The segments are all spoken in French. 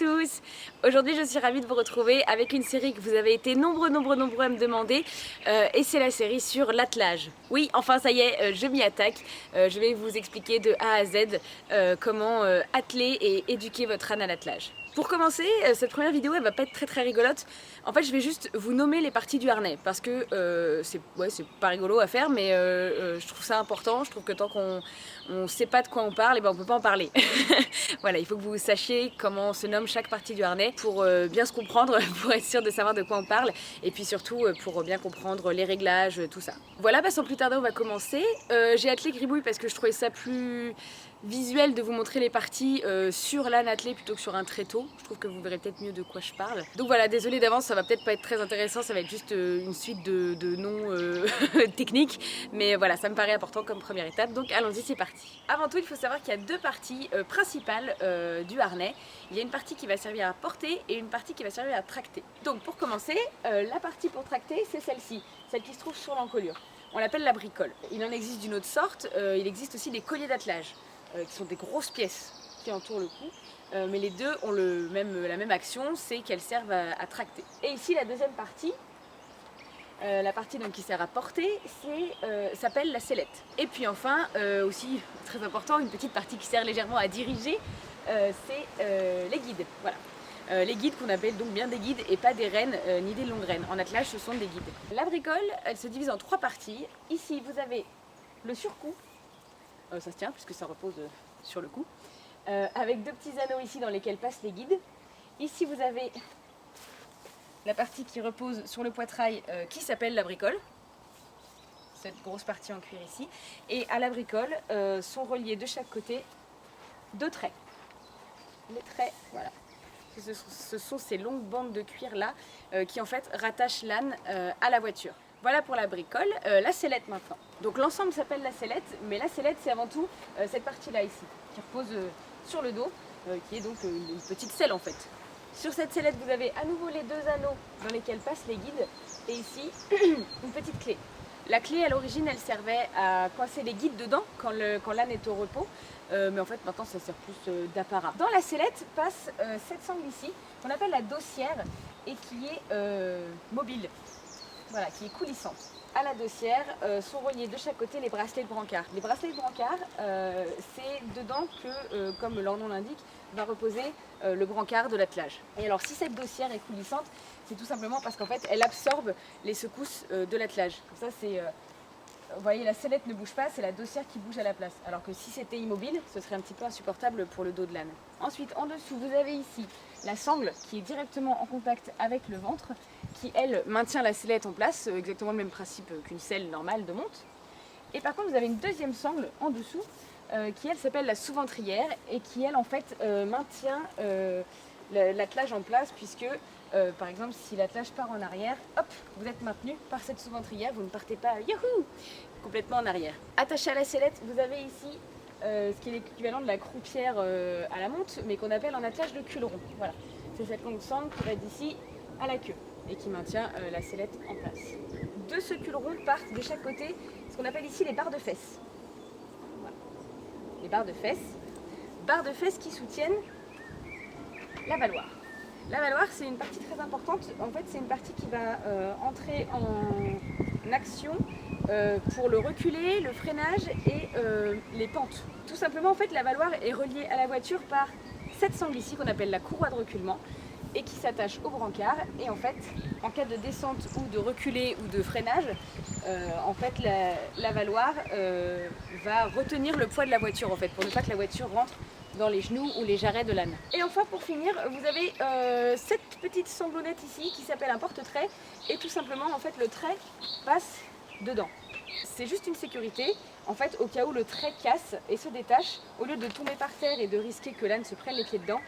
tous! Aujourd'hui je suis ravie de vous retrouver avec une série que vous avez été nombreux à me demander et c'est la série sur l'attelage. Oui, enfin ça y est, je m'y attaque. Je vais vous expliquer de A à Z comment atteler et éduquer votre âne à l'attelage. Pour commencer, cette première vidéo elle va pas être très rigolote. En fait je vais juste vous nommer les parties du harnais parce que c'est pas rigolo à faire mais je trouve ça important. Je trouve que tant qu'on sait pas de quoi on parle, et ben on peut pas en parler. Voilà, il faut que vous sachiez comment se nomme chaque partie du harnais pour bien se comprendre, pour être sûr de savoir de quoi on parle et puis surtout pour bien comprendre les réglages, tout ça. Voilà, sans plus tarder on va commencer. J'ai attelé Gribouille parce que je trouvais ça plus visuel de vous montrer les parties sur l'âne attelé plutôt que sur un tréteau. Je trouve que vous verrez peut-être mieux de quoi je parle. Donc voilà, désolée d'avance, ça va peut-être pas être très intéressant, ça va être juste une suite de noms techniques. Mais voilà, ça me paraît important comme première étape, donc allons-y, c'est parti. Avant tout, il faut savoir qu'il y a deux parties principales du harnais. Il y a une partie qui va servir à porter et une partie qui va servir à tracter. Donc pour commencer, la partie pour tracter, c'est celle-ci, celle qui se trouve sur l'encolure. On l'appelle la bricole. Il en existe d'une autre sorte, il existe aussi des colliers d'attelage. Qui sont des grosses pièces qui entourent le cou, mais les deux ont la même action, c'est qu'elles servent à tracter. Et ici la deuxième partie, la partie donc qui sert à porter, s'appelle la sellette. Et puis enfin, aussi très important, une petite partie qui sert légèrement à diriger, c'est les guides. Voilà. Les guides qu'on appelle donc bien des guides et pas des rênes ni des longues rênes. En attelage, ce sont des guides. La bricole, elle se divise en trois parties. Ici, vous avez le surcou. Ça se tient puisque ça repose sur le cou, avec deux petits anneaux ici dans lesquels passent les guides. Ici vous avez la partie qui repose sur le poitrail qui s'appelle la bricole, cette grosse partie en cuir ici, et à la bricole sont reliés de chaque côté deux traits. Les traits, voilà. Ce sont ces longues bandes de cuir là qui en fait rattachent l'âne à la voiture. Voilà pour la bricole, la sellette maintenant. Donc l'ensemble s'appelle la sellette, mais la sellette c'est avant tout cette partie-là ici, qui repose sur le dos, qui est donc une petite selle en fait. Sur cette sellette vous avez à nouveau les deux anneaux dans lesquels passent les guides, et ici une petite clé. La clé à l'origine elle servait à coincer les guides dedans quand l'âne est au repos, mais en fait maintenant ça sert plus d'apparat. Dans la sellette passe cette sangle ici, qu'on appelle la dossière, et qui est mobile. Voilà, qui est coulissante. À la dossière sont reliés de chaque côté les bracelets de brancard. Les bracelets de brancard, c'est dedans que, comme leur nom l'indique, va reposer le brancard de l'attelage. Et alors si cette dossière est coulissante, c'est tout simplement parce qu'en fait elle absorbe les secousses de l'attelage. Comme ça c'est... vous voyez, la sellette ne bouge pas, c'est la dossière qui bouge à la place. Alors que si c'était immobile, ce serait un petit peu insupportable pour le dos de l'âne. Ensuite, en dessous, vous avez ici la sangle qui est directement en contact avec le ventre, qui elle maintient la sellette en place, exactement le même principe qu'une selle normale de monte. Et par contre, vous avez une deuxième sangle en dessous, qui elle s'appelle la sous-ventrière, et qui elle en fait maintient l'attelage en place, puisque par exemple si l'attelage part en arrière, hop, vous êtes maintenu par cette sous-ventrière, vous ne partez pas youhou, complètement en arrière. Attaché à la sellette, vous avez ici ce qui est l'équivalent de la croupière à la monte, mais qu'on appelle en attelage le culeron. Voilà, c'est cette longue sangle qui va d'ici à la queue et qui maintient la sellette en place. De ce culeron partent de chaque côté ce qu'on appelle ici les barres de fesses. Voilà. Les barres de fesses qui soutiennent la valoir. La valoir, c'est une partie très importante. En fait, c'est une partie qui va entrer en action pour le reculer, le freinage et les pentes. Tout simplement, en fait, la valoir est reliée à la voiture par cette sangle ici qu'on appelle la courroie de reculement et qui s'attache au brancard. Et en fait, en cas de descente ou de reculé ou de freinage, en fait, la valoir va retenir le poids de la voiture en fait, pour ne pas que la voiture rentre dans les genoux ou les jarrets de l'âne. Et enfin pour finir, vous avez cette petite sanglonnette ici qui s'appelle un porte-trait et tout simplement en fait le trait passe dedans. C'est juste une sécurité, en fait au cas où le trait casse et se détache, au lieu de tomber par terre et de risquer que l'âne se prenne les pieds dedans,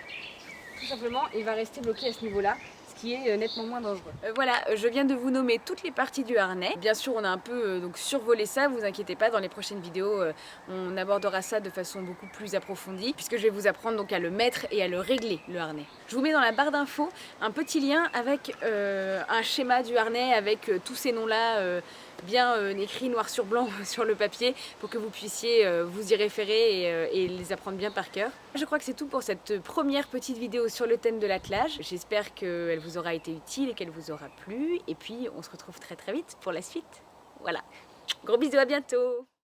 tout simplement il va rester bloqué à ce niveau-là, ce qui est nettement moins dangereux. Voilà, je viens de vous nommer toutes les parties du harnais. Bien sûr, on a un peu donc survolé ça, vous inquiétez pas, dans les prochaines vidéos, on abordera ça de façon beaucoup plus approfondie, puisque je vais vous apprendre donc à le mettre et à le régler, le harnais. Je vous mets dans la barre d'infos un petit lien avec un schéma du harnais, avec tous ces noms-là bien écrits noir sur blanc sur le papier, pour que vous puissiez vous y référer et les apprendre bien par cœur. Je crois que c'est tout pour cette première petite vidéo sur le thème de l'attelage. J'espère qu'elle vous aura été utile et qu'elle vous aura plu. Et puis on se retrouve très vite pour la suite. Voilà. Gros bisous, à bientôt!